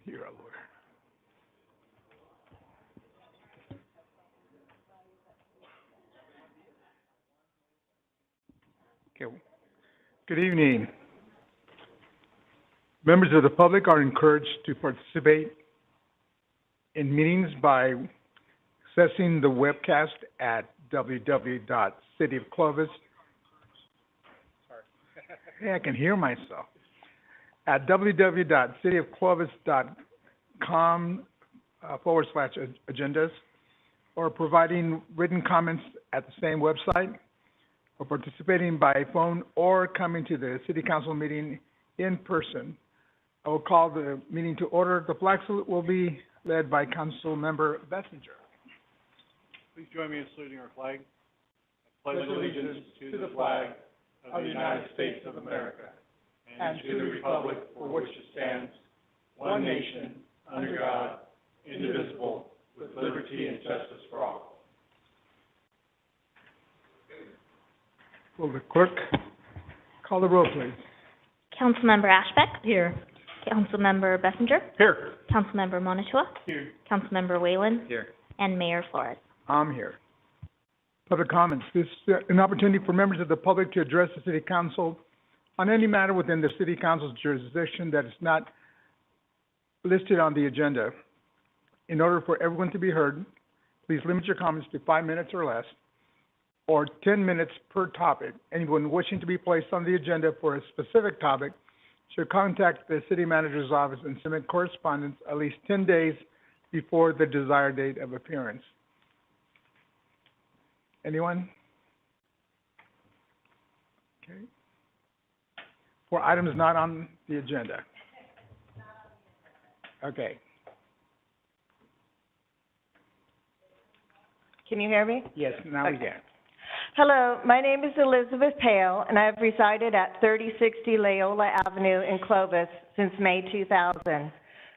You're a lawyer. Okay. Good evening. Members of the public are encouraged to participate in meetings by accessing the webcast at www.cityofclovis. Hey, I can hear myself. At www.cityofclovis.com/agendas, or providing written comments at the same website, or participating by phone, or coming to the City Council meeting in person. I will call the meeting to order. The flag salute will be led by Council Member Bessinger. Please join me in saluting our flag. I pledge allegiance to the flag of the United States of America and to the republic for which it stands, one nation, under God, indivisible, with liberty and justice for all. Will the clerk call the roll, please? Councilmember Ashbeck. Here. Councilmember Bessinger. Here. Councilmember Montour. Here. Councilmember Whalen. Here. And Mayor Flores. I'm here. Public comments. This is an opportunity for members of the public to address the City Council on any matter within the City Council's jurisdiction that is not listed on the agenda. In order for everyone to be heard, please limit your comments to 5 minutes or less, or 10 minutes per topic. Anyone wishing to be placed on the agenda for a specific topic should contact the City Manager's office and submit correspondence at least 10 days before the desired date of appearance. Anyone? Okay. For items not on the agenda. Okay. Can you hear me? Yes, now we can. Hello, my name is Elizabeth Pale, and I have resided at 3060 Loyola Avenue in Clovis since May 2000.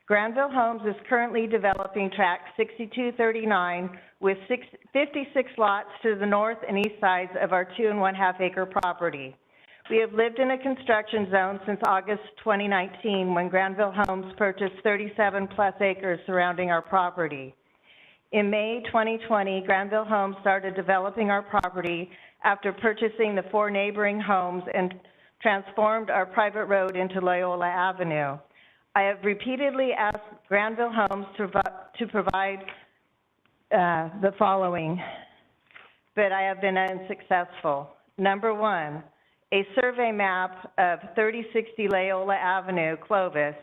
Granville Homes is currently developing tract 6239 with 56 lots to the north and east sides of our 2.5 acre property. We have lived in a construction zone since August 2019 when Granville Homes purchased 37 plus acres surrounding our property. In May 2020, Granville Homes started developing our property after purchasing the 4 neighboring homes and transformed our private road into Loyola Avenue. I have repeatedly asked Granville Homes to provide the following, but I have been unsuccessful. Number 1, a survey map of 3060 Loyola Avenue, Clovis,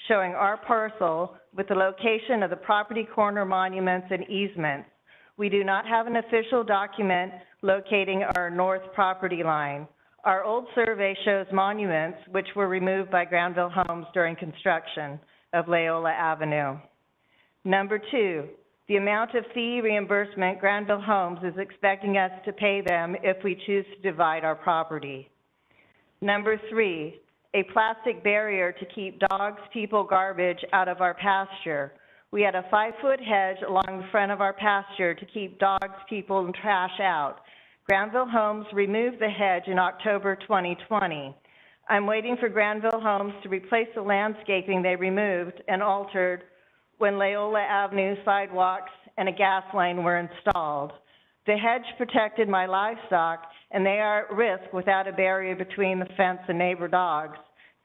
showing our parcel with the location of the property corner monuments and easements. We do not have an official document locating our north property line. Our old survey shows monuments which were removed by Granville Homes during construction of Loyola Avenue. Number 2, the amount of fee reimbursement Granville Homes is expecting us to pay them if we choose to divide our property. Number 3, a plastic barrier to keep dogs, people, garbage out of our pasture. We had a 5-foot hedge along the front of our pasture to keep dogs, people, and trash out. Granville Homes removed the hedge in October 2020. I'm waiting for Granville Homes to replace the landscaping they removed and altered when Loyola Avenue sidewalks and a gas line were installed. The hedge protected my livestock, and they are at risk without a barrier between the fence and neighbor dogs.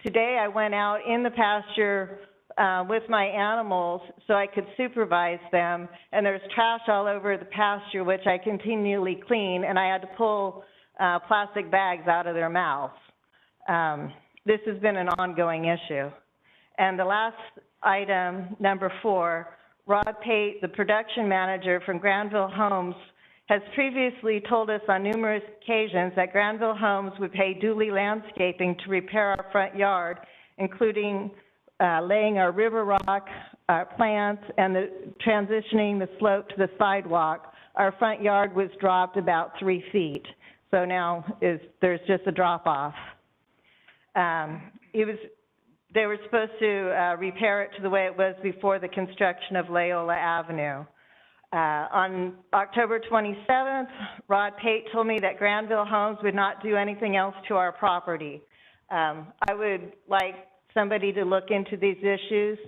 Today, I went out in the pasture with my animals so I could supervise them, and there's trash all over the pasture, which I continually clean, and I had to pull plastic bags out of their mouths. This has been an ongoing issue. And the last item, number 4, Rod Pate, the production manager from Granville Homes, has previously told us on numerous occasions that Granville Homes would pay Dooley Landscaping to repair our front yard, including laying our river rock, plants, and transitioning the slope to the sidewalk. Our front yard was dropped about 3 feet, so now there's just a drop off. They were supposed to repair it to the way it was before the construction of Loyola Avenue. On October 27th, Rod Pate told me that Granville Homes would not do anything else to our property. I would like somebody to look into these issues.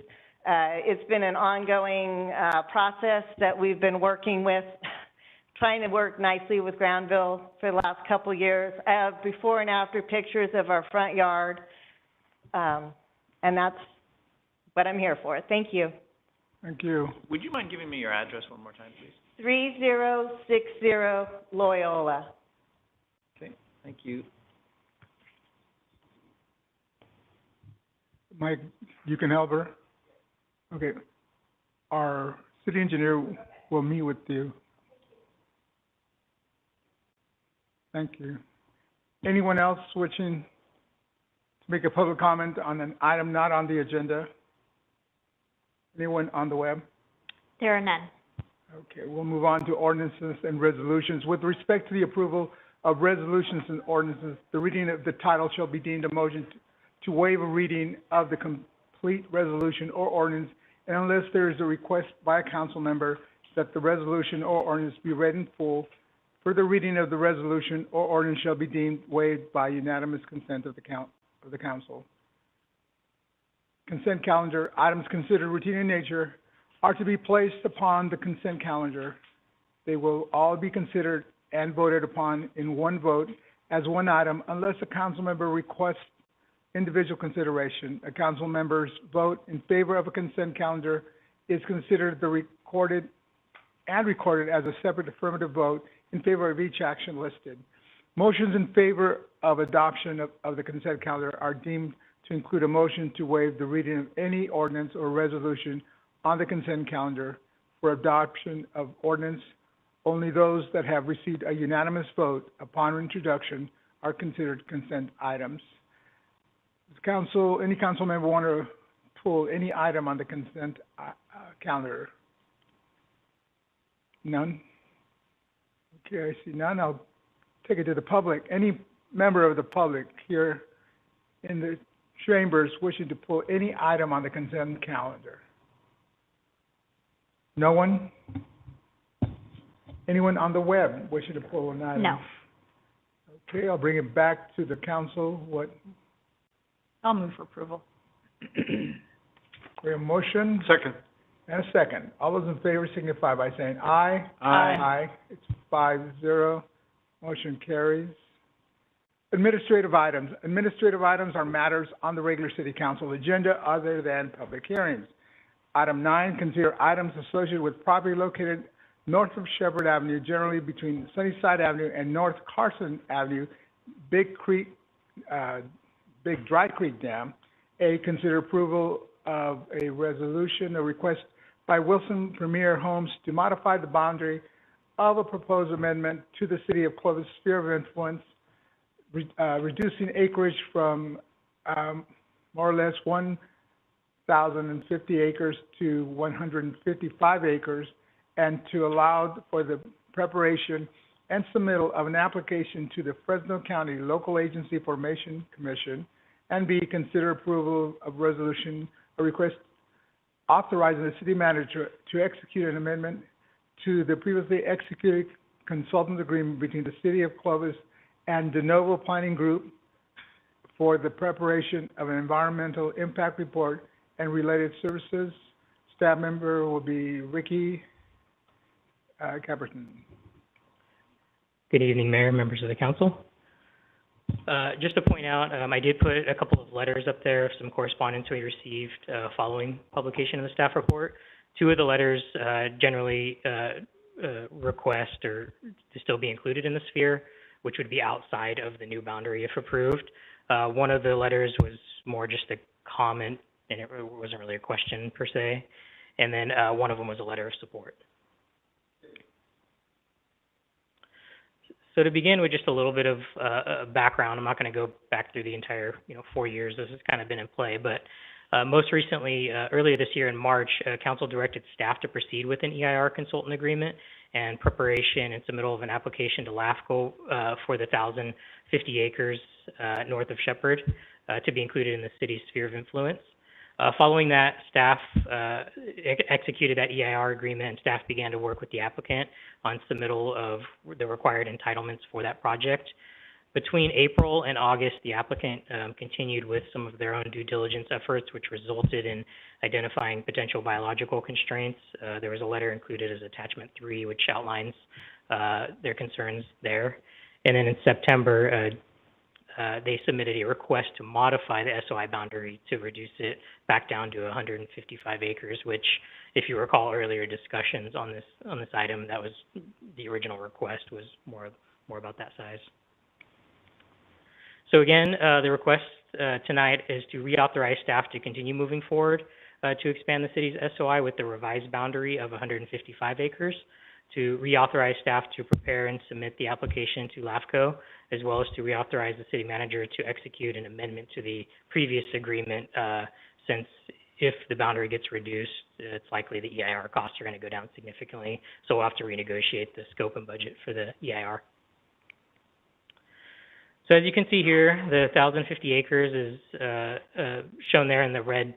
It's been an ongoing, process that we've been working with, trying to work nicely with Granville for the last couple years. I have before and after pictures of our front yard, and that's what I'm here for. Thank you. Thank you. Would you mind giving me your address one more time, please? 3060 Loyola. Okay, thank you. Mike, you can help her? Okay. Our city engineer will meet with you. Thank you. Anyone else wishing to make a public comment on an item not on the agenda? Anyone on the web? There are none. Okay, we'll move on to ordinances and resolutions. With respect to the approval of resolutions and ordinances, the reading of the title shall be deemed a motion to waive a reading of the complete resolution or ordinance, and unless there is a request by a council member that the resolution or ordinance be read in full, further reading of the resolution or ordinance shall be deemed waived by unanimous consent of the council. Consent calendar. Items considered routine in nature are to be placed upon the consent calendar. They will all be considered and voted upon in one vote as one item unless a council member requests individual consideration. A council member's vote in favor of a consent calendar is considered recorded as a separate affirmative vote in favor of each action listed. Motions in favor of adoption of the consent calendar are deemed to include a motion to waive the reading of any ordinance or resolution on the consent calendar. For adoption of ordinance, only those that have received a unanimous vote upon introduction are considered consent items. Does any council member want to pull any item on the consent calendar? None? Okay, I see none. I'll take it to the public. Any member of the public here in the chambers wishing to pull any item on the consent calendar? No one? Anyone on the web wishing to pull an item? No. Okay, I'll bring it back to the council. I'll move for approval. We have a motion Second. and a second. All those in favor signify by saying aye. Aye. It's 5-0. Motion carries. Administrative items. Administrative items are matters on the regular city council agenda other than public hearings. Item 9, consider items associated with property located north of Shepherd Avenue, generally between Sunnyside Avenue and North Carson Avenue, Big Dry Creek Dam. A, consider approval of a resolution, a request by Wilson Premier Homes to modify the boundary of a proposed amendment to the City of Clovis sphere of influence, reducing acreage from more or less 1,050 acres to 155 acres, and to allow for the preparation and submittal of an application to the Fresno County Local Agency Formation Commission, and B, consider approval of resolution, a request authorizing the city manager to execute an amendment to the previously executed consultant agreement between the City of Clovis and De Novo Planning Group for the preparation of an environmental impact report and related services. Staff member will be Ricky Caperton. Good evening, Mayor, members of the council. Just to point out, I did put a couple of letters up there, some correspondence we received following publication of the staff report. Two of the letters generally request or to still be included in the sphere, which would be outside of the new boundary if approved. One of the letters was more just a comment, and it wasn't really a question per se. And then one of them was a letter of support. So to begin with just a little bit of background, I'm not going to go back through the entire 4 years. This has kind of been in play, but most recently, earlier this year in March, Council directed staff to proceed with an EIR consultant agreement and preparation and submittal of an application to LAFCO for the 1,050 acres north of Shepherd to be included in the city's sphere of influence. Following that, staff executed that EIR agreement, and staff began to work with the applicant on submittal of the required entitlements for that project. Between April and August, the applicant continued with some of their own due diligence efforts, which resulted in identifying potential biological constraints. There was a letter included as attachment 3, which outlines their concerns there. And then in September, they submitted a request to modify the SOI boundary to reduce it back down to 155 acres, which, if you recall earlier discussions on this item, that was the original request was more about that size. So again, the request tonight is to reauthorize staff to continue moving forward to expand the city's SOI with the revised boundary of 155 acres, to reauthorize staff to prepare and submit the application to LAFCO, as well as to reauthorize the city manager to execute an amendment to the previous agreement, since if the boundary gets reduced, it's likely the EIR costs are going to go down significantly, so we'll have to renegotiate the scope and budget for the EIR. So as you can see here, the 1,050 acres is shown there in the red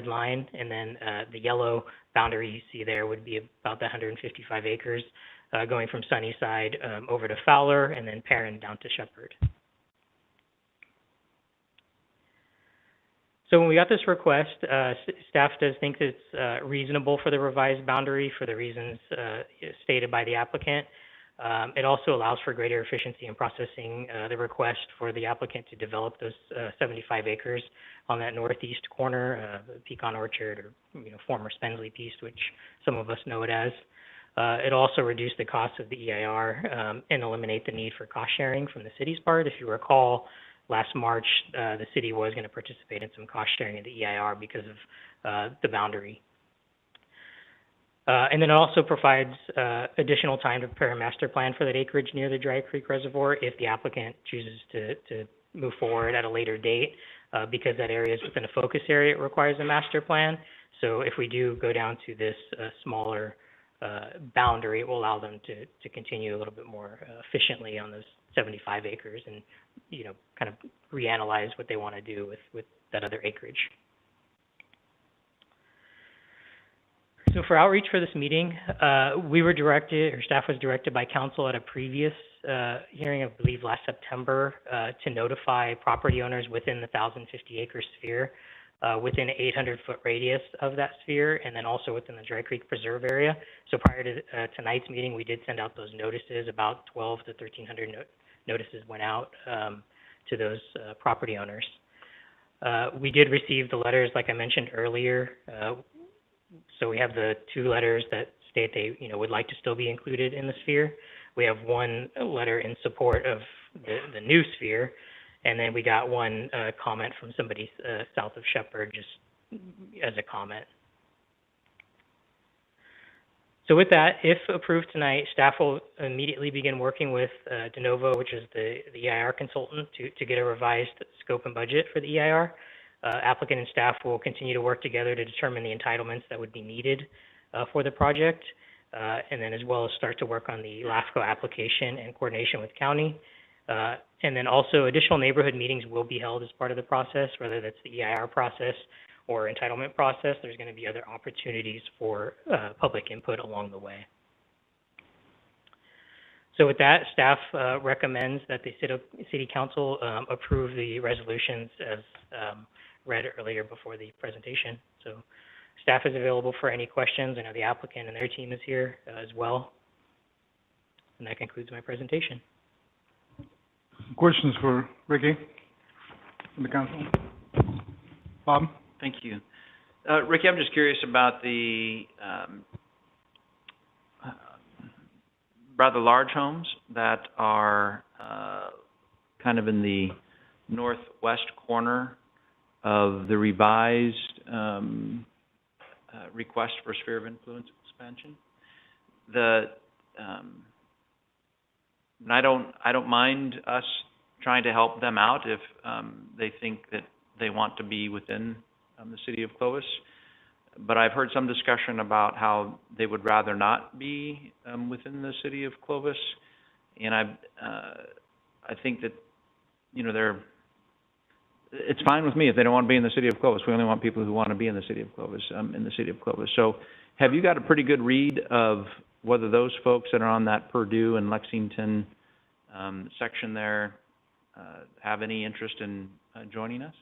line, and then the yellow boundary you see there would be about the 155 acres, going from Sunnyside over to Fowler, and then Perrin down to Shepherd. So when we got this request, staff does think it's reasonable for the revised boundary for the reasons stated by the applicant. It also allows for greater efficiency in processing the request for the applicant to develop those 75 acres on that northeast corner, Pecan Orchard, or former Spensley piece, which some of us know it as. It also reduced the cost of the EIR and eliminate the need for cost sharing from the city's part. If you recall, last March, the city was going to participate in some cost sharing of the EIR because of the boundary. And then it also provides additional time to prepare a master plan for that acreage near the Dry Creek Reservoir if the applicant chooses to move forward at a later date, because that area is within a focus area, it requires a master plan. So if we do go down to this smaller boundary, it will allow them to continue a little bit more efficiently on those 75 acres and, kind of reanalyze what they want to do with that other acreage. So for outreach for this meeting, we were directed, or staff was directed by council at a previous hearing, I believe last September, to notify property owners within the 1,050 acre sphere, within an 800-foot radius of that sphere, and then also within the Dry Creek Preserve area. So prior to tonight's meeting, we did send out those notices. About 1,200 to 1,300 notices went out to those property owners. We did receive the letters, like I mentioned earlier. So we have the 2 letters that state they, would like to still be included in the sphere. We have 1 letter in support of the new sphere, and then we got 1 comment from somebody south of Shepherd, just as a comment. So with that, if approved tonight, staff will immediately begin working with De Novo, which is the EIR consultant, to get a revised scope and budget for the EIR. Applicant and staff will continue to work together to determine the entitlements that would be needed for the project, and then as well as start to work on the LAFCO application in coordination with county. And then also additional neighborhood meetings will be held as part of the process, whether that's the EIR process or entitlement process. There's going to be other opportunities for public input along the way. So with that, staff recommends that the City Council approve the resolutions as read earlier before the presentation. So staff is available for any questions. I know the applicant and their team is here as well. And that concludes my presentation. Questions for Ricky from the council? Bob? Thank you. Ricky, I'm just curious about the rather large homes that are kind of in the northwest corner of the revised request for sphere of influence expansion. And I don't mind us trying to help them out if they think that they want to be within the city of Clovis. But I've heard some discussion about how they would rather not be within the city of Clovis, and I think that it's fine with me if they don't want to be in the city of Clovis. We only want people who want to be in the city of Clovis, So have you got a pretty good read of whether those folks that are on that Purdue and Lexington section there have any interest in joining us?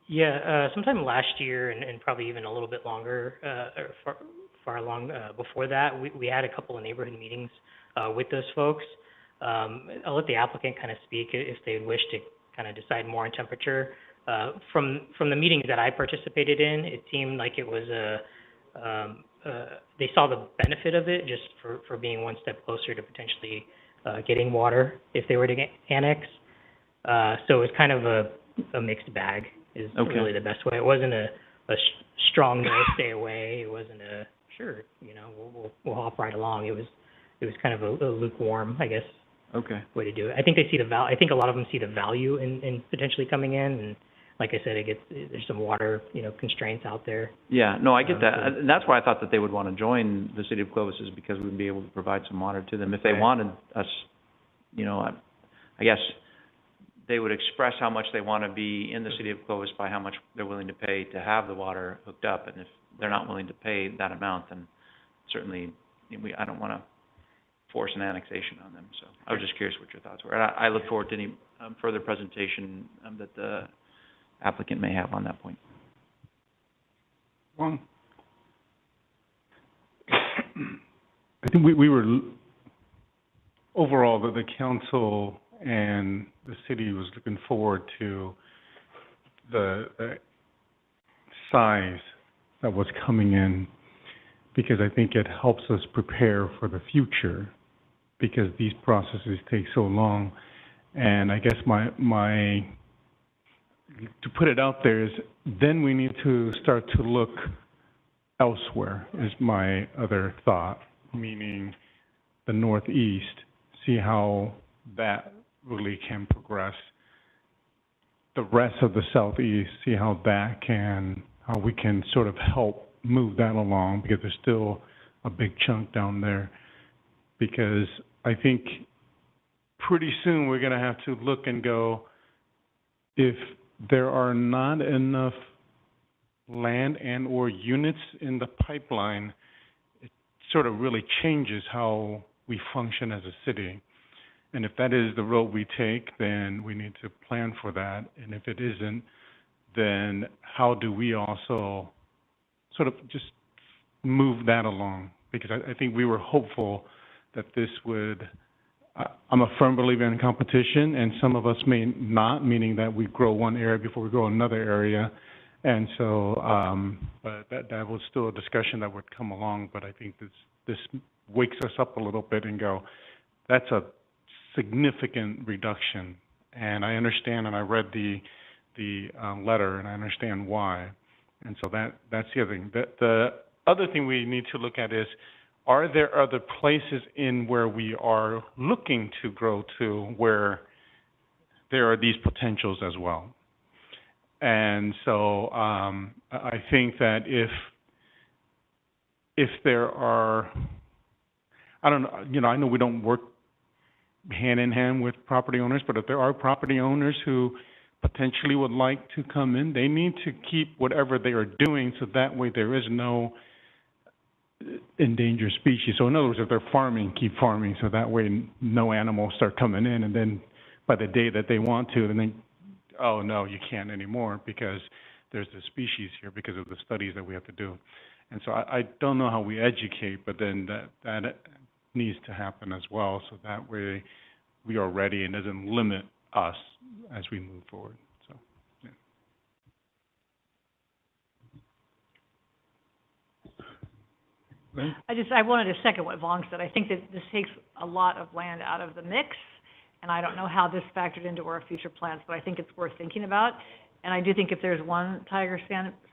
Yeah, sometime last year and probably even a little bit longer, or far along before that, we had a couple of neighborhood meetings with those folks. I'll let the applicant kind of speak if they wish to kind of decide more on temperature. From the meetings that I participated in, it seemed like it was they saw the benefit of it just for being one step closer to potentially getting water if they were to get annex. So it was kind of a mixed bag is really the best way. It wasn't a strong no, stay away. It wasn't a sure, you know, we'll hop right along. It was kind of a lukewarm, I guess, way to do it. I think they see I think a lot of them see the value in potentially coming in, and like I said, there's some water, you know, constraints out there. Yeah, no, I get that. And that's why I thought that they would want to join the city of Clovis, is because we'd be able to provide some water to them. If they wanted us, you know, I guess they would express how much they want to be in the city of Clovis by how much they're willing to pay to have the water hooked up. And if they're not willing to pay that amount, then certainly I don't want to force an annexation on them. So I was just curious what your thoughts were. And I look forward to any further presentation that the applicant may have on that point. Well, I think we were, overall, the council and the city was looking forward to the size that was coming in, because I think it helps us prepare for the future, because these processes take so long. And I guess my to put it out there is, then we need to start to look elsewhere, is my other thought, meaning the Northeast, see how that really can progress. The rest of the Southeast, see how we can sort of help move that along, because there's still a big chunk down there. Because I think pretty soon we're going to have to look and go, if there are not enough land and or units in the pipeline, it sort of really changes how we function as a city. And if that is the road we take, then we need to plan for that. And if it isn't, then how do we also sort of just move that along? Because I think we were hopeful that this would, I'm a firm believer in competition, and some of us may not, meaning that we grow one area before we grow another area. And so, but that was still a discussion that would come along. But I think this wakes us up a little bit and go, that's a significant reduction. And I understand, and I read the letter, and I understand why. And so that's the other thing. The other thing we need to look at is, are there other places in where we are looking to grow to where there are these potentials as well? And so I think that if there are, I don't know, you know, I know we don't work hand in hand with property owners, but if there are property owners who potentially would like to come in, they need to keep whatever they are doing, so that way there is no endangered species. So in other words, if they're farming, keep farming, so that way no animals start coming in, and then by the day that they want to, then they, oh no, you can't anymore because there's a species here because of the studies that we have to do. And so I don't know how we educate, but then that needs to happen as well, so that way we are ready and doesn't limit us as we move forward. So, yeah. I wanted to second what Vaughn said. I think that this takes a lot of land out of the mix, and I don't know how this factored into our future plans, but I think it's worth thinking about. And I do think if there's one tiger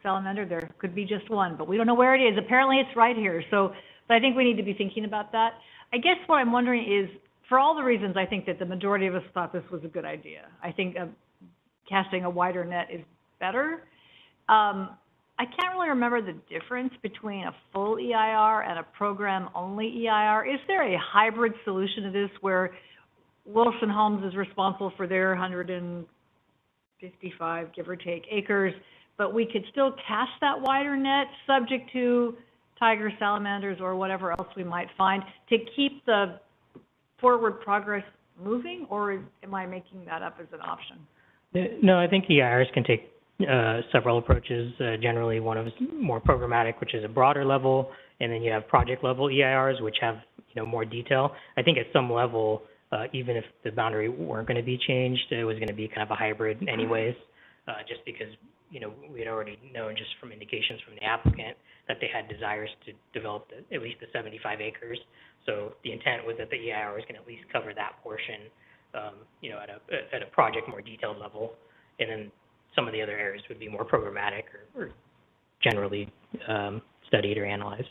salamander, there could be just one, but we don't know where it is. Apparently it's right here. So, but I think we need to be thinking about that. I guess what I'm wondering is, for all the reasons I think that the majority of us thought this was a good idea, I think casting a wider net is better. I can't really remember the difference between a full EIR and a program-only EIR. Is there a hybrid solution to this where Wilson Homes is responsible for their 155, give or take, acres, but we could still cast that wider net subject to tiger salamanders or whatever else we might find to keep the forward progress moving, or am I making that up as an option? No, I think EIRs can take several approaches. Generally, one of is more programmatic, which is a broader level, and then you have project level EIRs, which have more detail. I think at some level, even if the boundary weren't going to be changed, it was going to be kind of a hybrid anyways, just because we had already known just from indications from the applicant that they had desires to develop at least the 75 acres. So the intent was that the EIRs can at least cover that portion, at a project more detailed level, and then some of the other areas would be more programmatic or generally studied or analyzed.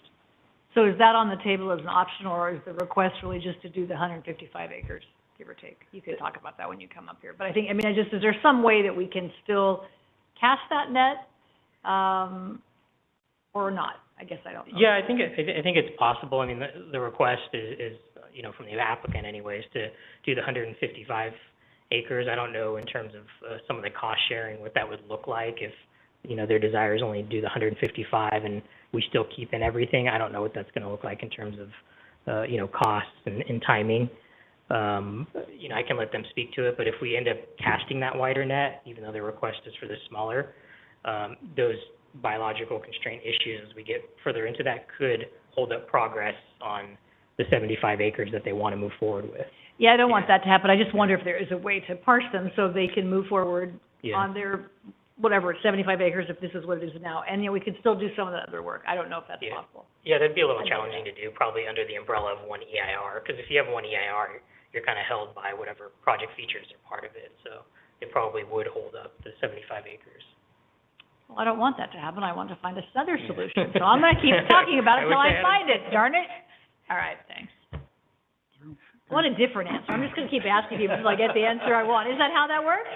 So is that on the table as an option, or is the request really just to do the 155 acres, give or take? You could talk about that when you come up here. But is there some way that we can still cast that net, or not? I guess I don't know. Yeah, I think it's possible. I mean, the request is from the applicant anyways, to do the 155 acres. I don't know in terms of some of the cost sharing, what that would look like if, their desire is only to do the 155 and we still keep in everything. I don't know what that's going to look like in terms of, costs and timing. I can let them speak to it, but if we end up casting that wider net, even though the request is for the smaller, those biological constraint issues as we get further into that could hold up progress on the 75 acres that they want to move forward with. Yeah, I don't want that to happen. I just wonder if there is a way to parse them so they can move forward on their, whatever, 75 acres, if this is what it is now. And, we could still do some of the other work. I don't know if that's possible. Yeah, that'd be a little challenging to do, probably under the umbrella of one EIR, because if you have one EIR, you're kind of held by whatever project features are part of it. So it probably would hold up the 75 acres. Well, I don't want that to happen. I want to find another solution. So I'm going to keep talking about it until I find it, darn it. All right, thanks. I want a different answer. I'm just going to keep asking people until I get the answer I want. Is that how that works?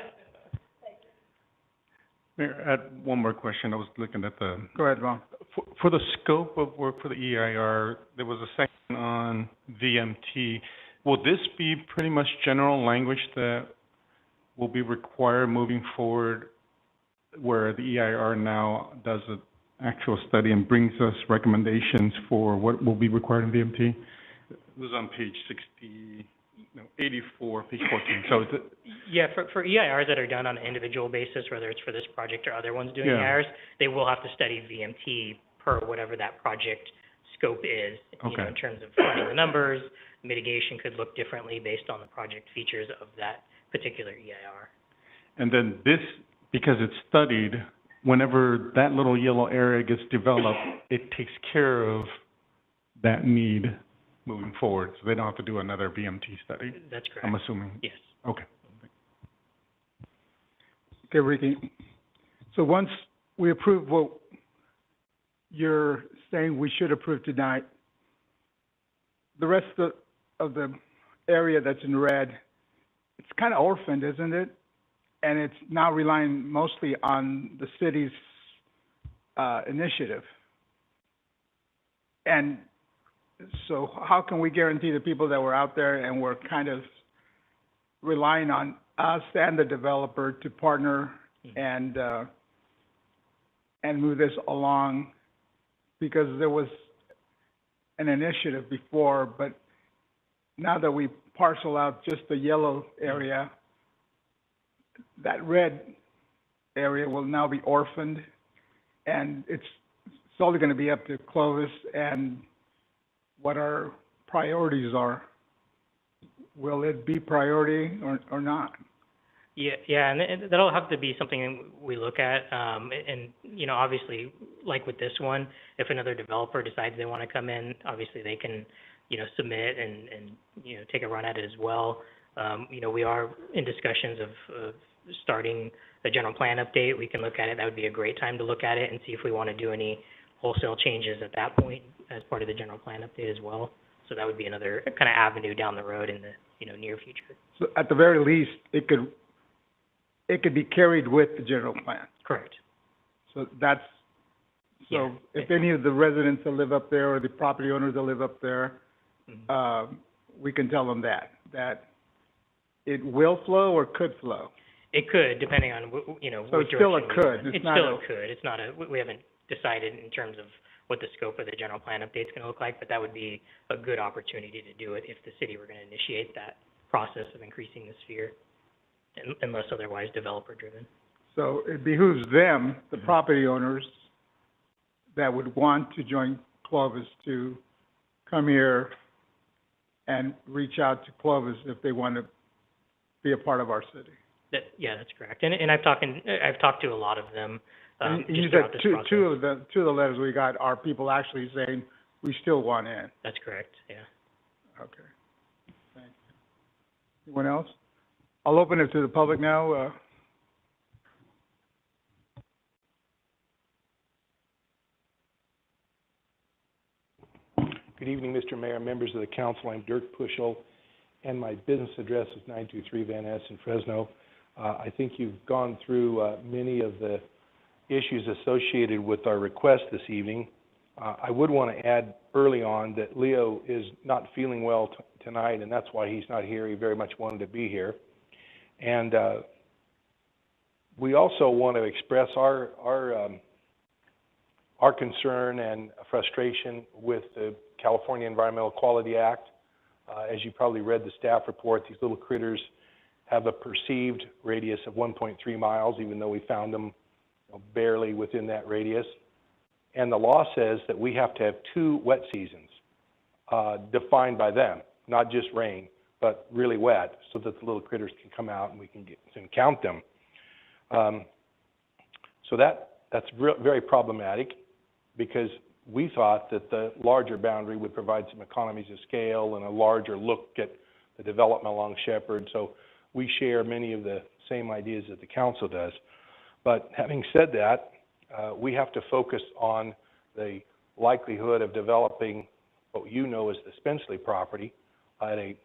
Mayor, I had one more question. I was looking at the... Go ahead, Ron. For the scope of work for the EIR, there was a section on VMT. Will this be pretty much general language that will be required moving forward, where the EIR now does an actual study and brings us recommendations for what will be required in VMT? It was on page 84, page 14. So is it... Yeah, for EIRs that are done on an individual basis, whether it's for this project or other ones doing EIRs, they will have to study VMT per whatever that project scope is. In terms of finding the numbers, mitigation could look differently based on the project features of that particular EIR. And then this, because it's studied, whenever that little yellow area gets developed, it takes care of that need moving forward, so they don't have to do another VMT study. That's correct. I'm assuming. Yes. Okay. Okay, Ricky. So once we approve what you're saying we should approve tonight, the rest of the area that's in red, it's kind of orphaned, isn't it? And it's now relying mostly on the city's initiative. And so how can we guarantee the people that were out there and were kind of relying on us and the developer to partner and move this along? Because there was an initiative before, but now that we parcel out just the yellow area, that red area will now be orphaned, and it's only going to be up to Clovis and what our priorities are. Will it be priority or not? Yeah, and that'll have to be something we look at. And obviously, like with this one, if another developer decides they want to come in, obviously they can, submit and take a run at it as well. We are in discussions of starting a general plan update. We can look at it. That would be a great time to look at it and see if we want to do any wholesale changes at that point as part of the general plan update as well. So that would be another kind of avenue down the road in the near future. So at the very least, it could be carried with the general plan. Correct. So if any of the residents that live up there or the property owners that live up there, we can tell them that it will flow or could flow. It could, depending on So it's still a could. It's still a could. It's not we haven't decided in terms of what the scope of the general plan update is going to look like, but that would be a good opportunity to do it if the city were going to initiate that process of increasing the sphere, unless otherwise developer-driven. So it behooves them, the property owners, that would want to join Clovis to come here and reach out to Clovis if they want to be a part of our city. Yeah, that's correct. And I've talked to a lot of them, And just you throughout said this process. two of the letters we got are people actually saying, we still want in. That's correct, yeah. Okay. Thank you. Anyone else? I'll open it to the public now. Good evening, Mr. Mayor, members of the council. I'm Dirk Puschel, and my business address is 923 Van Ness in Fresno. I think you've gone through many of the issues associated with our request this evening. I would want to add early on that Leo is not feeling well tonight, and that's why he's not here. He very much wanted to be here. And we also want to express our concern and frustration with the California Environmental Quality Act. As you probably read the staff report, these little critters have a perceived radius of 1.3 miles, even though we found them barely within that radius. And the law says that we have to have 2 wet seasons defined by them, not just rain, but really wet, so that the little critters can come out and we can get and count them. So that's very problematic, because we thought that the larger boundary would provide some economies of scale and a larger look at the development along Shepherd. So we share many of the same ideas that the council does. But having said that, we have to focus on the likelihood of developing what you know as the Spenceley property at a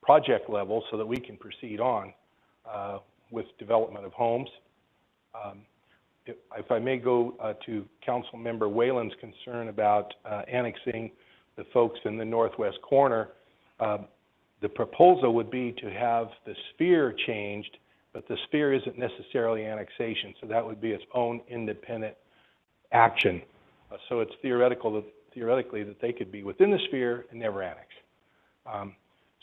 project level, so that we can proceed on with development of homes. If I may go to Council Member Whalen's concern about annexing the folks in the northwest corner, the proposal would be to have the sphere changed, but the sphere isn't necessarily annexation, so that would be its own independent action. So it's theoretically that they could be within the sphere and never annex.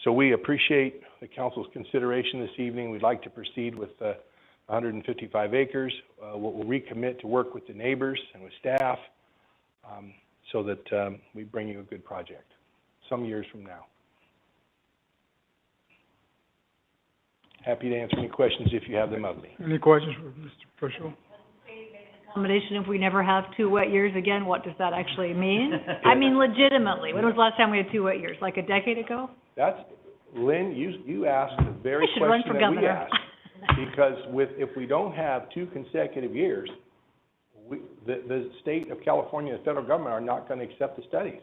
So we appreciate the council's consideration this evening. We'd like to proceed with 155 acres. We'll recommit to work with the neighbors and with staff so that we bring you a good project some years from now. Happy to answer any questions if you have them of me. Any questions for Mr. Puschel? Accommodation, if we never have 2 wet years again, what does that actually mean? I mean, legitimately, when was the last time we had 2 wet years? Like a decade ago? That's, Lynn, you asked the very I should run for question that we governor. asked. Because if we don't have 2 consecutive years, the state of California and the federal government are not going to accept the studies.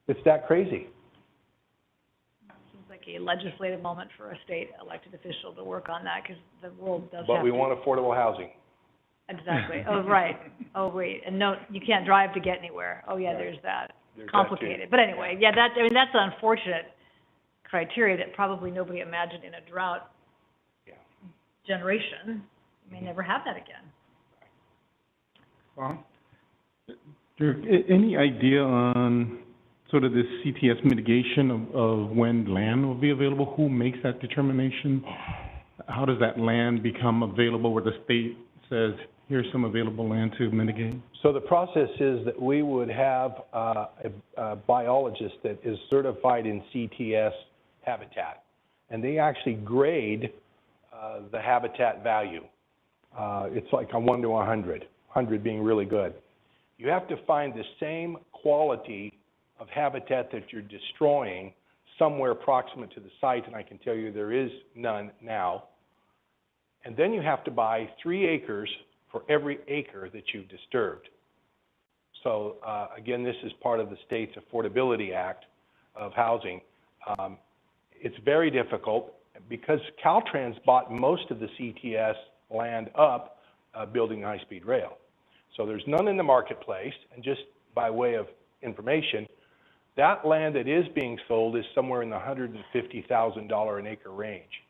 It's that crazy. Seems like a legislative moment for a state elected official to work on that, because the world does But have we to. want affordable housing. Exactly. Oh, right. Oh, wait. And no, you can't drive to get anywhere. Oh, yeah, Right. there's that. There's that too. Complicated. But anyway, yeah, that's an unfortunate criteria that probably nobody imagined in a drought generation. We may never have that again. Well, Dirk, any idea on sort of this CTS mitigation of when land will be available? Who makes that determination? How does that land become available where the state says, here's some available land to mitigate? So the process is that we would have a biologist that is certified in CTS habitat, and they actually grade the habitat value. It's like a 1 to 100, 100 being really good. You have to find the same quality of habitat that you're destroying somewhere proximate to the site, and I can tell you there is none now. And then you have to buy 3 acres for every acre that you've disturbed. So again, this is part of the state's Affordability Act of housing. It's very difficult because Caltrans bought most of the CTS land up building high-speed rail. So there's none in the marketplace, and just by way of information, that land that is being sold is somewhere in the $150,000 an acre range.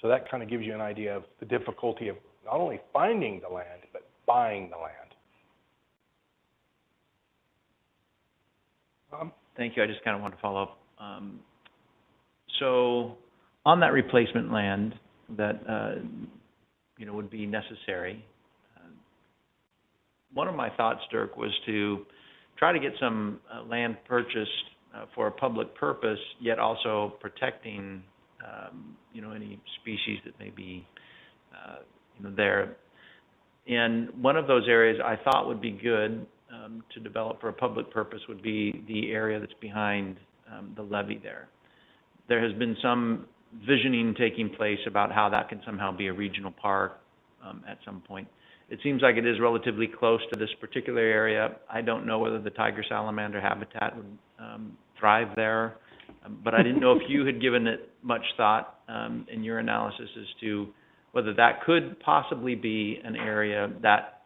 So that kind of gives you an idea of the difficulty of not only finding the land, but buying the land. Thank you. I just kind of want to follow up. So, on that replacement land that, would be necessary, one of my thoughts, Dirk, was to try to get some land purchased for a public purpose, yet also protecting, any species that may be, there. And one of those areas I thought would be good to develop for a public purpose would be the area that's behind the levee there. There has been some visioning taking place about how that can somehow be a regional park at some point. It seems like it is relatively close to this particular area. I don't know whether the tiger salamander habitat would thrive there, but I didn't know if you had given it much thought in your analysis as to whether that could possibly be an area that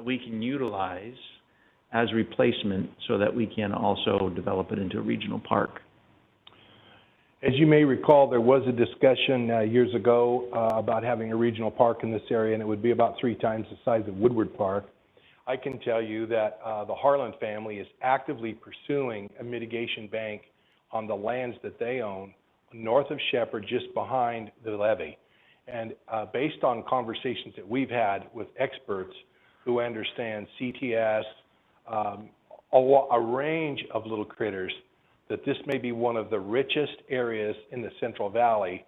we can utilize as replacement so that we can also develop it into a regional park. As you may recall, there was a discussion years ago about having a regional park in this area, and it would be about 3 times the size of Woodward Park. I can tell you that the Harlan family is actively pursuing a mitigation bank on the lands that they own north of Shepherd, just behind the levee. And based on conversations that we've had with experts who understand CTS, a range of little critters, that this may be one of the richest areas in the Central Valley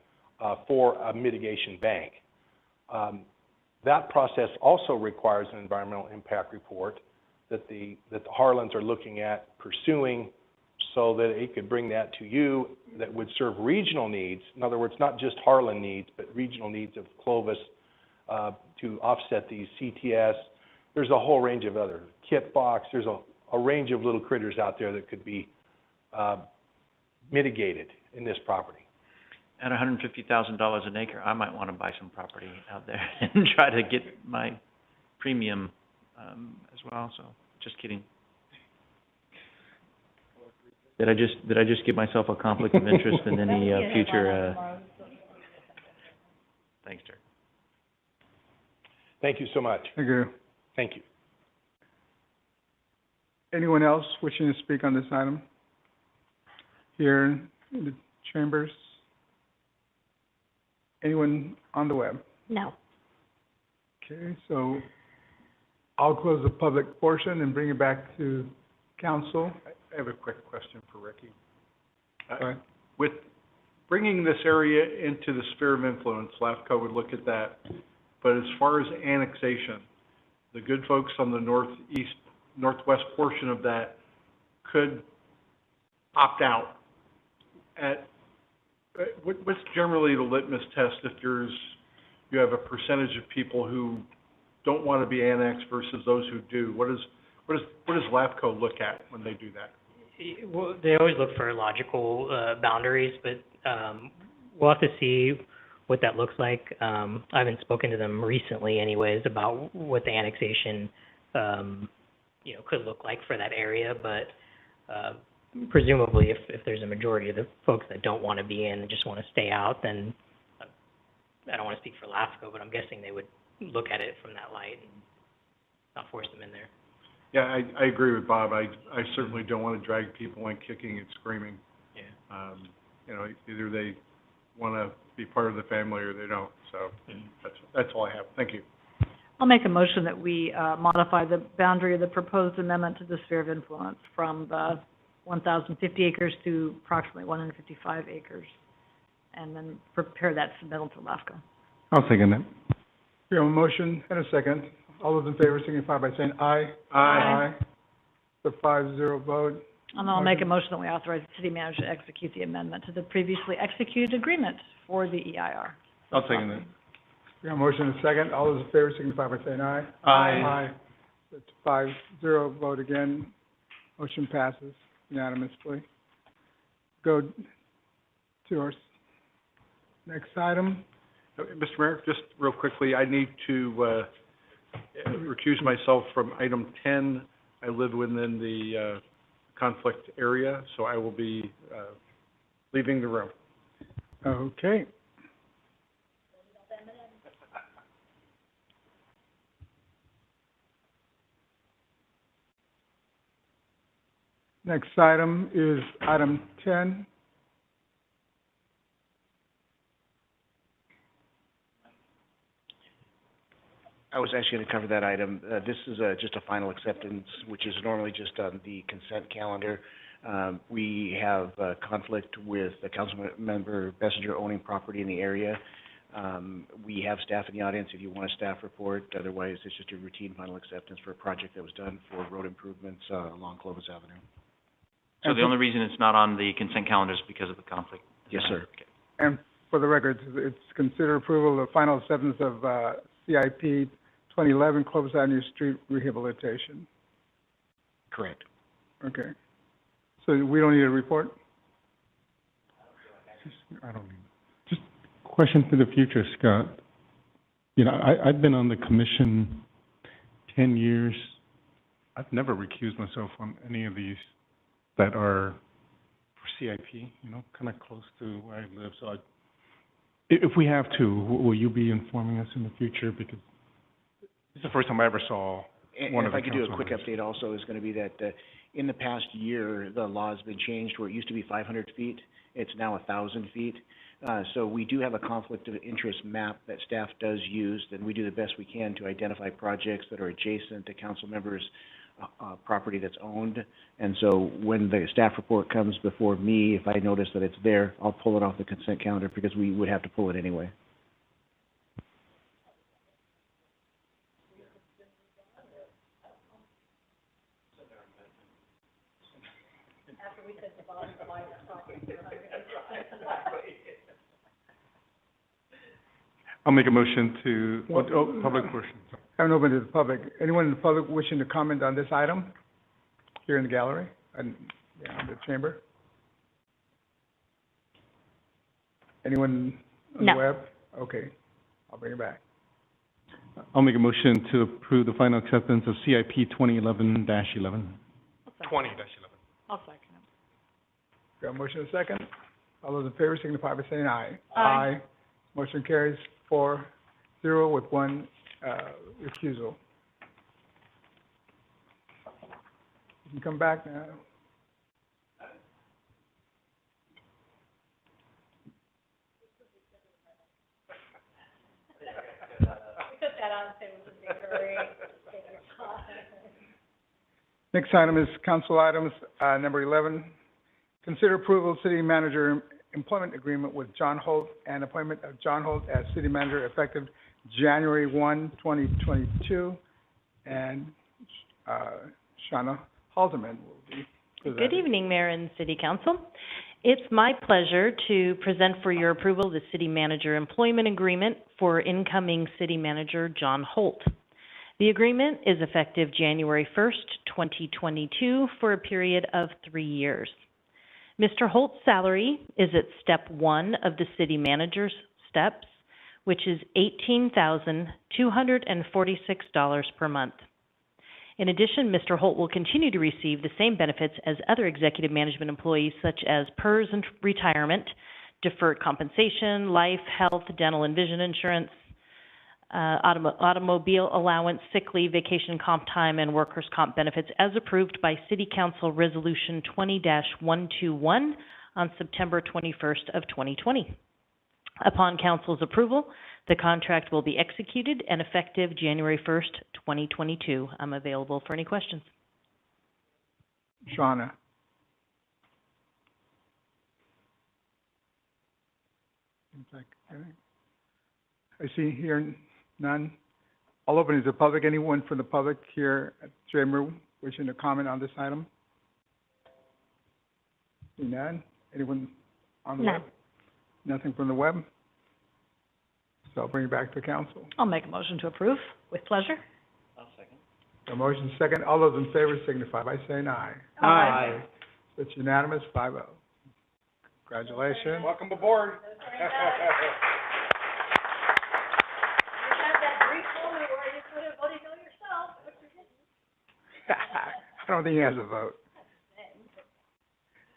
for a mitigation bank. That process also requires an environmental impact report that the Harlans are looking at pursuing so that it could bring that to you that would serve regional needs. In other words, not just Harlan needs, but regional needs of Clovis to offset these CTS. There's a whole range of other kit fox. There's a range of little critters out there that could be mitigated in this property. At $150,000 an acre, I might want to buy some property out there and try to get my premium as well. So, just kidding. Did I just give myself a conflict of interest in any future? Thanks, Dirk. Thank you so much. Thank you. Thank you. Anyone else wishing to speak on this item? Here in the chambers? Anyone on the web? No. Okay, so I'll close the public portion and bring it back to council. I have a quick question for Ricky. Go ahead. With bringing this area into the sphere of influence, LAFCO would look at that. But as far as annexation, the good folks on the northwest portion of that could opt out. What's generally the litmus test if you have a percentage of people who don't want to be annexed versus those who do? What does LAFCO look at when they do that? Well, they always look for logical boundaries, but we'll have to see what that looks like. I haven't spoken to them recently anyways about what the annexation, could look like for that area, but presumably if there's a majority of the folks that don't want to be in and just want to stay out, then I don't want to speak for LAFCO, but I'm guessing they would look at it from that light and not force them in there. Yeah, I agree with Bob. I certainly don't want to drag people in kicking and screaming. Yeah. Either they want to be part of the family or they don't. So that's all I have. Thank you. I'll make a motion that we modify the boundary of the proposed amendment to the sphere of influence from the 1,050 acres to approximately 155 acres, and then prepare that submittal to LAFCO. I'll second that. We have a motion and a second. All those in favor signify by saying aye. Aye. The 5-0 vote. And I'll make a motion that we authorize the city manager to execute the amendment to the previously executed agreement for the EIR. I'll second that. We have a motion and a second. All those in favor signify by saying aye. Aye. It's 5-0 vote again. Motion passes unanimously. Go to our next item. Mr. Mayor, just real quickly, I need to recuse myself from item 10. I live within the conflict area, so I will be leaving the room. Okay. Next item is item 10. I was actually going to cover that item. This is just a final acceptance, which is normally just on the consent calendar. We have conflict with the council member Bessinger owning property in the area. We have staff in the audience if you want a staff report. Otherwise, it's just a routine final acceptance for a project that was done for road improvements along Clovis Avenue. So the only reason it's not on the consent calendar is because of the conflict? Yes, sir. Okay. And for the record, it's consider approval of final acceptance of CIP 2011 Clovis Avenue Street Rehabilitation. Correct. Okay. So we don't need a report? I don't need, just question for the future, Scott. You know, I've been on the commission 10 years. I've never recused myself on any of these that are for CIP, you know, kind of close to where I live. So if we have to, will you be informing us in the future? Because this is the first time I ever saw one of the council members. If I could do a quick update also, is going to be that in the past year, the law has been changed where it used to be 500 feet. It's now 1,000 feet. So we do have a conflict of interest map that staff does use, and we do the best we can to identify projects that are adjacent to council members' property that's owned. And so when the staff report comes before me, if I notice that it's there, I'll pull it off the consent calendar because we would have to pull it anyway. I'll make a motion to, public portion. I haven't opened to the public. Anyone in the public wishing to comment on this item here in the gallery and in the chamber? Anyone on the web? Okay, I'll bring it back. I'll make a motion to approve the final acceptance of CIP 2011-11. 20-11. I'll second it. Got a motion and a second. All those in favor signify by saying aye. Aye. Motion carries 4-0 with one recusal. You can come back now. Next item is council items, number 11. Consider approval of city manager employment agreement with John Holt and appointment of John Holt as city manager effective January 1, 2022. And Shauna Haldeman will be presenting. Good evening, Mayor and City Council. It's my pleasure to present for your approval the city manager employment agreement for incoming city manager John Holt. The agreement is effective January 1st, 2022 for a period of 3 years. Mr. Holt's salary is at step 1 of the city manager's steps, which is $18,246 per month. In addition, Mr. Holt will continue to receive the same benefits as other executive management employees, such as PERS and retirement, deferred compensation, life, health, dental and vision insurance, automobile allowance, sick leave, vacation comp time, and workers' comp benefits as approved by City Council Resolution 20-121 on September 21st of 2020. Upon Council's approval, the contract will be executed and effective January 1st, 2022. I'm available for any questions. Shauna. I see here none. I'll open it to the public. Anyone from the public here at the chamber wishing to comment on this item? See none. Anyone on the web? Nothing from the web? So I'll bring it back to council. I'll make a motion to approve with pleasure. I'll second. A motion second. All those in favor signify by saying aye. Aye. It's unanimous, 5-0. Congratulations. Welcome aboard. I don't think he has a vote.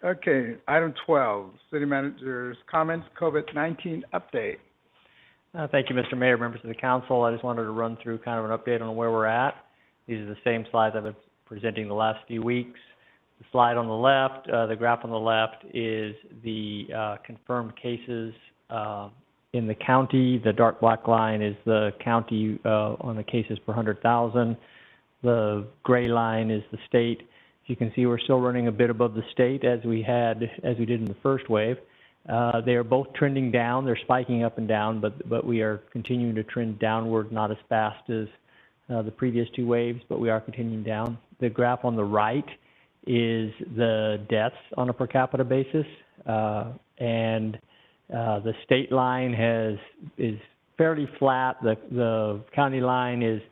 Okay, item 12, city manager's comments, COVID-19 update. Thank you, Mr. Mayor, members of the council. I just wanted to run through kind of an update on where we're at. These are the same slides I've been presenting the last few weeks. The slide on the left, the graph on the left is the confirmed cases in the county. The dark black line is the county, on the cases per 100,000. The gray line is the state. As you can see, we're still running a bit above the state as we did in the first wave. They are both trending down. They're spiking up and down, but we are continuing to trend downward, not as fast as the previous two waves, but we are continuing down. The graph on the right is the deaths on a per capita basis, and the state line is fairly flat. The county line is,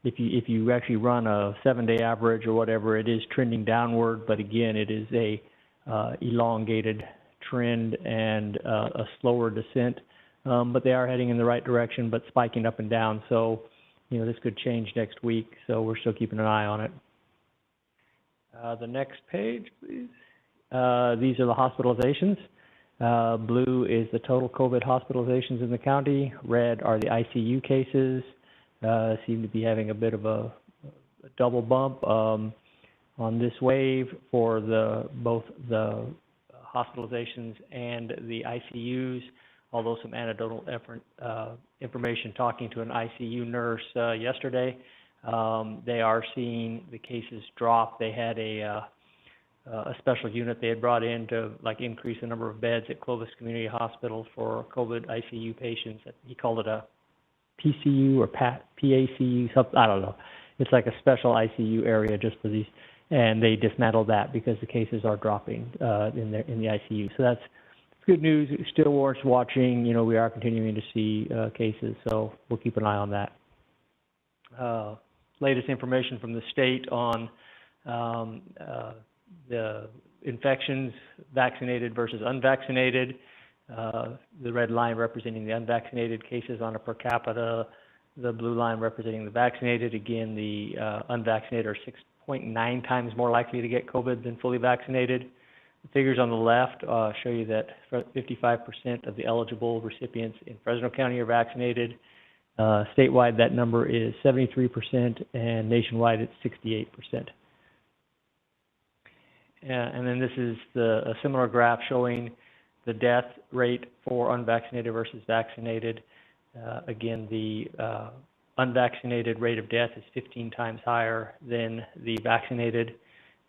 if you actually run a 7-day average or whatever, it is trending downward, but again, it is a elongated trend and a slower descent, but they are heading in the right direction, but spiking up and down. So, this could change next week, so we're still keeping an eye on it. The next page, please. These are the hospitalizations. Blue is the total COVID hospitalizations in the county. Red are the ICU cases. Seem to be having a bit of a double bump on this wave for both the hospitalizations and the ICUs, although some anecdotal information talking to an ICU nurse yesterday. They are seeing the cases drop. They had a special unit they had brought in to increase the number of beds at Clovis Community Hospital for COVID ICU patients. He called it a PCU or PACU, something, I don't know. It's like a special ICU area just for these, and they dismantled that because the cases are dropping in the ICU. So that's good news. It still worth watching. We are continuing to see cases, so we'll keep an eye on that. Latest information from the state on the infections, vaccinated versus unvaccinated. The red line representing the unvaccinated cases on a per capita, the blue line representing the vaccinated. Again, the unvaccinated are 6.9 times more likely to get COVID than fully vaccinated. The figures on the left show you that 55% of the eligible recipients in Fresno County are vaccinated. Statewide, that number is 73%, and nationwide, it's 68%. And then this is a similar graph showing the death rate for unvaccinated versus vaccinated. Again, the unvaccinated rate of death is 15 times higher than the vaccinated,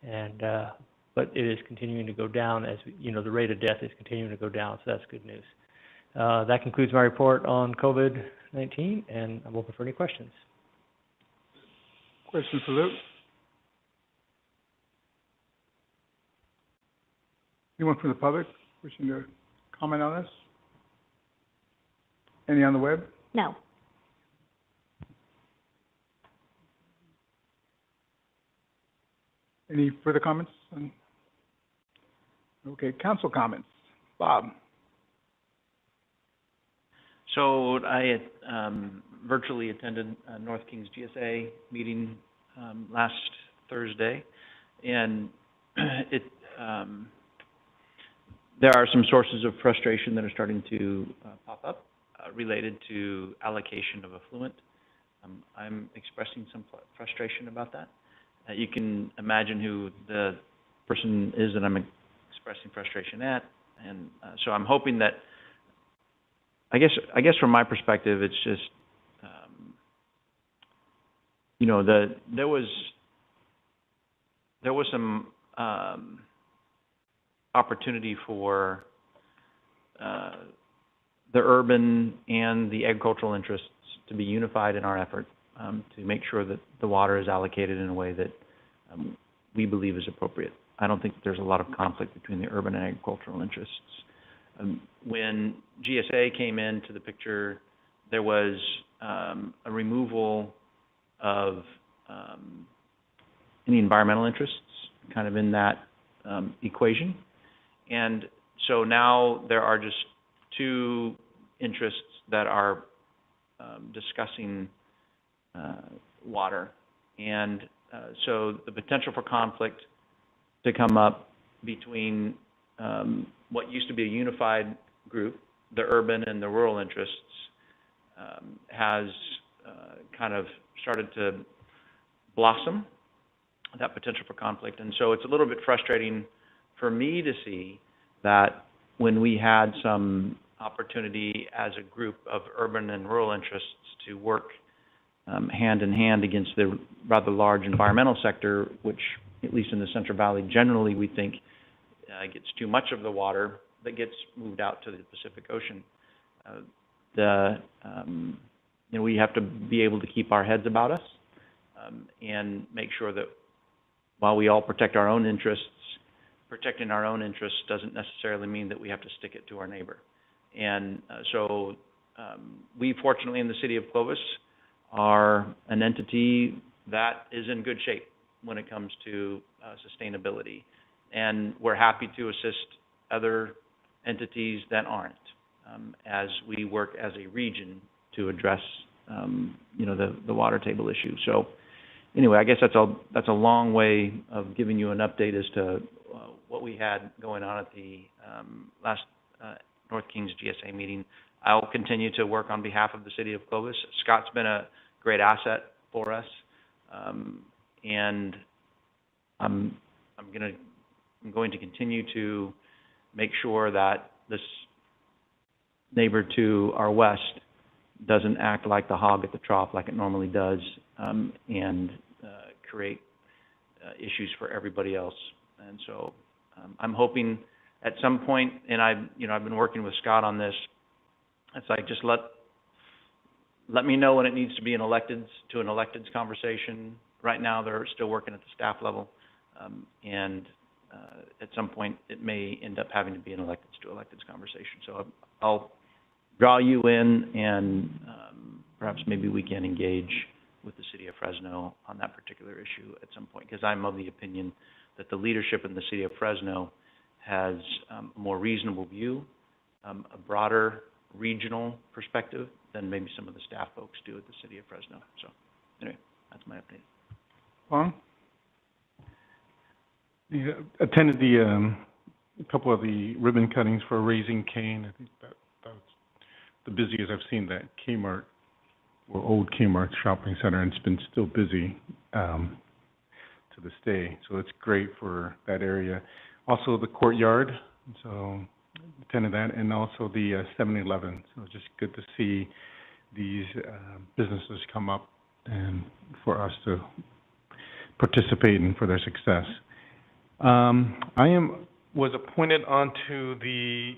and but it is continuing to go down as the rate of death is continuing to go down, so that's good news. That concludes my report on COVID-19, and I'm open for any questions. Questions for Luke? Anyone from the public wishing to comment on this? Any on the web? No. Any further comments? Okay, council comments. Bob? So I virtually attended North Kings GSA meeting last Thursday, and there are some sources of frustration that are starting to pop up related to allocation of affluent. I'm expressing some frustration about that. You can imagine who the person is that I'm expressing frustration at, and so I'm hoping that, I guess from my perspective, it's just, there was some opportunity for the urban and the agricultural interests to be unified in our effort to make sure that the water is allocated in a way that we believe is appropriate. I don't think there's a lot of conflict between the urban and agricultural interests. When GSA came into the picture, there was a removal of any environmental interests kind of in that equation. And so now there are just two interests that are discussing water. And so the potential for conflict to come up between what used to be a unified group, the urban and the rural interests, has kind of started to blossom, that potential for conflict. And so it's a little bit frustrating for me to see that when we had some opportunity as a group of urban and rural interests to work hand in hand against the rather large environmental sector, which, at least in the Central Valley, generally we think gets too much of the water that gets moved out to the Pacific Ocean. We have to be able to keep our heads about us and make sure that while we all protect our own interests, protecting our own interests doesn't necessarily mean that we have to stick it to our neighbor. And so we, fortunately, in the city of Clovis, are an entity that is in good shape when it comes to sustainability. And we're happy to assist other entities that aren't, as we work as a region to address, the water table issue. So anyway, I guess that's a long way of giving you an update as to what we had going on at the last North Kings GSA meeting. I'll continue to work on behalf of the city of Clovis. Scott's been a great asset for us, and I'm going to continue to make sure that this neighbor to our west doesn't act like the hog at the trough like it normally does, and create issues for everybody else. And so I'm hoping at some point, and I've been working with Scott on this. It's like, just let me know when it needs to be an electeds conversation. Right now, they're still working at the staff level, and at some point, it may end up having to be an electeds conversation. So I'll draw you in, and perhaps maybe we can engage with the city of Fresno on that particular issue at some point, because I'm of the opinion that the leadership in the city of Fresno has a more reasonable view, a broader regional perspective than maybe some of the staff folks do at the city of Fresno. So anyway, that's my update. Long? You attended a couple of the ribbon cuttings for Raising Cane. I think that was the busiest I've seen that Kmart, or old Kmart shopping center, and it's been still busy to this day. So it's great for that area. Also the Courtyard, so attended that, and also the 7-Eleven. So it's just good to see these businesses come up and for us to participate in for their success. I was appointed onto the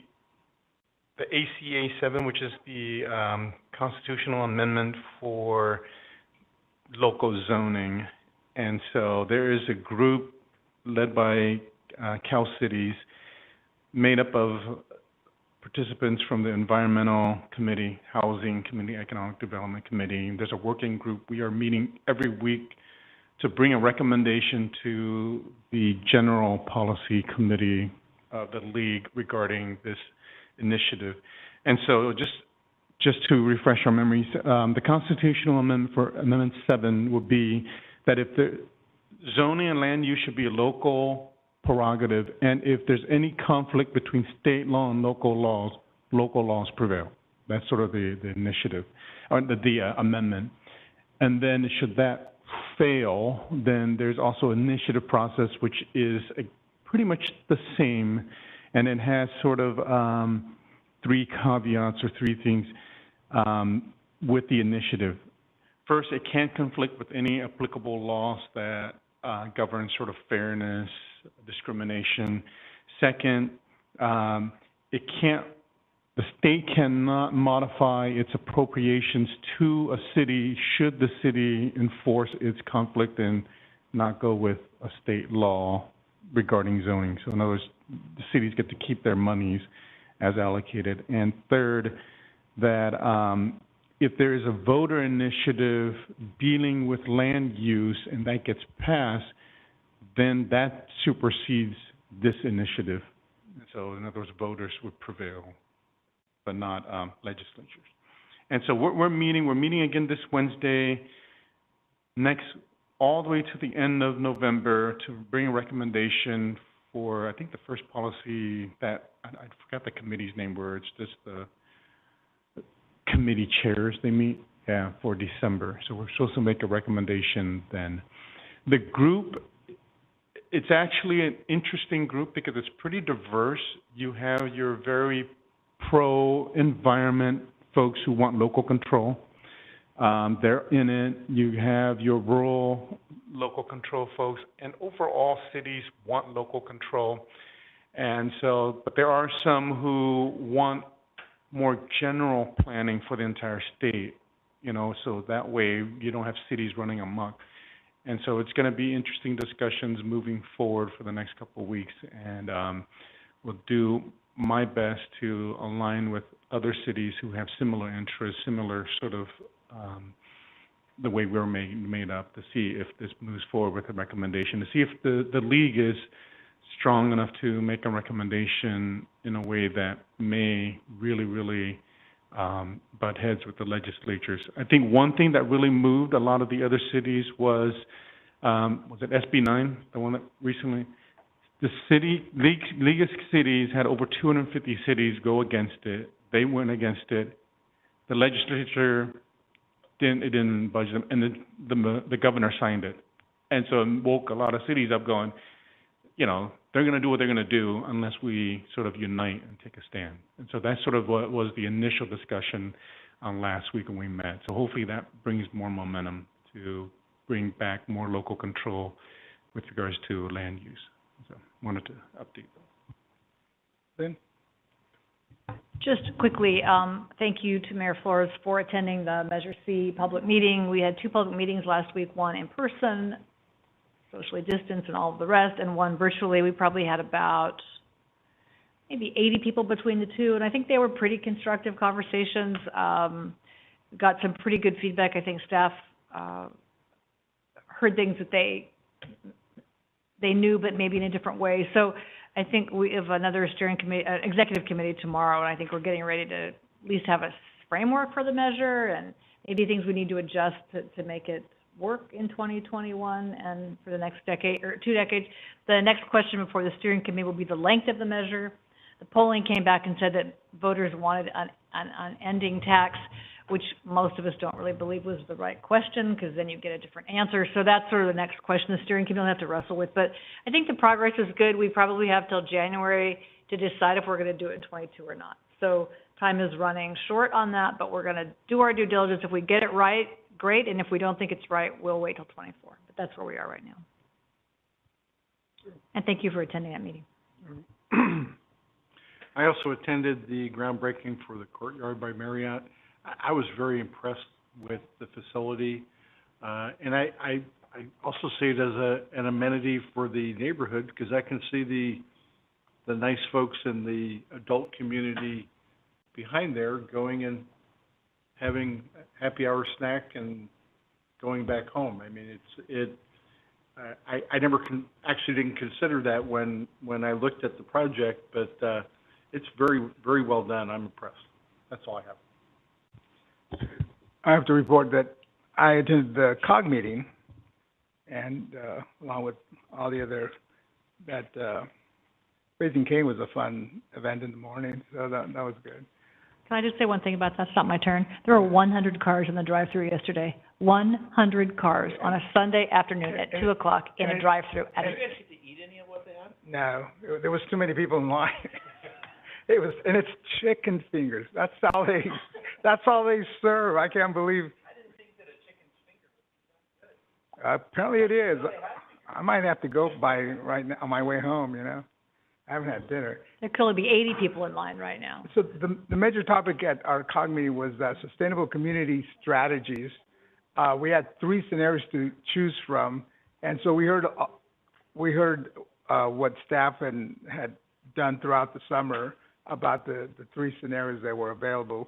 ACA 7, which is the constitutional amendment for local zoning. And so there is a group led by Cal Cities, made up of participants from the Environmental Committee, Housing Committee, Economic Development Committee. There's a working group. We are meeting every week to bring a recommendation to the General Policy Committee of the League regarding this initiative. And so just to refresh our memories, the constitutional amendment for Amendment 7 would be that if the zoning and land use should be a local prerogative, and if there's any conflict between state law and local laws prevail. That's sort of the initiative, or the amendment. And then should that fail, then there's also an initiative process, which is pretty much the same, and it has sort of 3 caveats or 3 things with the initiative. First, it can't conflict with any applicable laws that govern sort of fairness, discrimination. Second, the state cannot modify its appropriations to a city should the city enforce its conflict and not go with a state law regarding zoning. So in other words, the cities get to keep their monies as allocated. And third, that if there is a voter initiative dealing with land use and that gets passed, then that supersedes this initiative. So in other words, voters would prevail, but not legislatures. And so we're meeting again this Wednesday, all the way to the end of November, to bring a recommendation for, I think the first policy that, I forgot the committee's name, where it's just the committee chairs they meet, for December. So we're supposed to make a recommendation then. The group, it's actually an interesting group because it's pretty diverse. You have your very pro-environment folks who want local control. They're in it. You have your rural local control folks, and overall cities want local control. And so, but there are some who want more general planning for the entire state, you know, so that way you don't have cities running amok. And so it's going to be interesting discussions moving forward for the next couple of weeks, and we'll do my best to align with other cities who have similar interests, similar sort of the way we're made up, to see if this moves forward with a recommendation, to see if the league is strong enough to make a recommendation in a way that may really butt heads with the legislatures. I think one thing that really moved a lot of the other cities was it SB 9, the one that recently, the League of Cities had over 250 cities go against it. They went against it. The legislature didn't budge them, and the governor signed it. And so it woke a lot of cities up going, you know, they're going to do what they're going to do unless we sort of unite and take a stand. And so that's sort of what was the initial discussion last week when we met. So hopefully that brings more momentum to bring back more local control with regards to land use. So wanted to update that. Lynn? Just quickly, thank you to Mayor Flores for attending the Measure C public meeting. We had 2 public meetings last week, one in person, socially distanced and all of the rest, and one virtually. We probably had about maybe 80 people between the two, and I think they were pretty constructive conversations. Got some pretty good feedback. I think staff heard things that they knew, but maybe in a different way. So I think we have another steering committee, executive committee tomorrow, and I think we're getting ready to at least have a framework for the measure and maybe things we need to adjust to make it work in 2021 and for the next decade or 2 decades. The next question before the steering committee will be the length of the measure. The polling came back and said that voters wanted an ending tax, which most of us don't really believe was the right question, because then you get a different answer. So that's sort of the next question the steering committee will have to wrestle with. But I think the progress is good. We probably have till January to decide if we're going to do it in 22 or not. So time is running short on that, but we're going to do our due diligence. If we get it right, great, and if we don't think it's right, we'll wait till 24. But that's where we are right now. And thank you for attending that meeting. I also attended the groundbreaking for the Courtyard by Marriott. I was very impressed with the facility, and I also see it as an amenity for the neighborhood, because I can see the nice folks in the adult community behind there going and having a happy hour snack and going back home. I mean, I never actually didn't consider that when I looked at the project, but it's very, very well done. I'm impressed. That's all I have. I have to report that I attended the COG meeting, and along with all the other, that Raising Cane was a fun event in the morning, so that was good. Can I just say one thing about that? It's not my turn. There were 100 cars in the drive-through yesterday. 100 cars on a Sunday afternoon at 2 o'clock in a drive-through. Did you guys get to eat any of what they had? No, there was too many people in line. And it's chicken fingers. That's all they serve. I can't believe. I didn't think that a chicken's finger would be that good. Apparently it is. I might have to go by right now on my way home, you know. I haven't had dinner. There could only be 80 people in line right now. So the major topic at our COG meeting was sustainable community strategies. We had 3 scenarios to choose from, and so we heard what staff had done throughout the summer about the 3 scenarios that were available.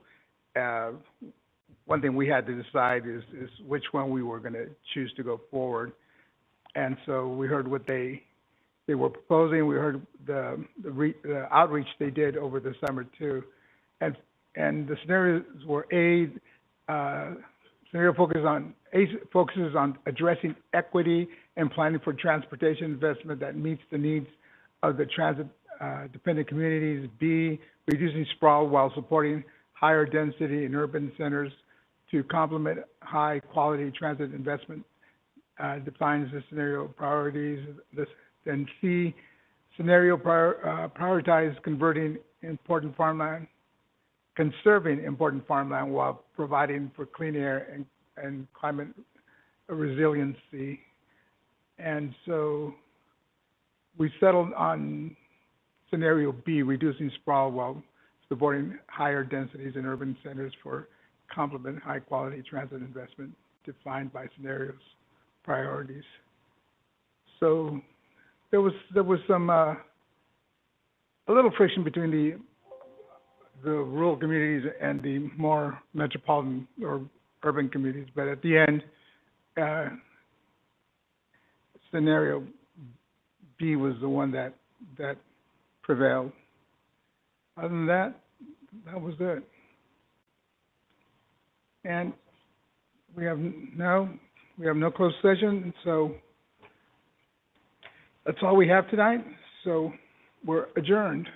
One thing we had to decide is which one we were going to choose to go forward. And so we heard what they were proposing. We heard the outreach they did over the summer too. And the scenarios were scenario focuses on addressing equity and planning for transportation investment that meets the needs of the transit dependent communities. B, reducing sprawl while supporting higher density in urban centers to complement high quality transit investment, defines the scenario priorities. Then C, scenario prioritize converting important farmland conserving important farmland while providing for clean air and climate resiliency. And so we settled on scenario B, reducing sprawl while supporting higher densities in urban centers for complement high-quality transit investment defined by scenarios priorities. So there was some a little friction between the rural communities and the more metropolitan or urban communities, but at the end, scenario B was the one that prevailed. Other than that, that was it. And we have no closed session, so that's all we have tonight. So we're adjourned.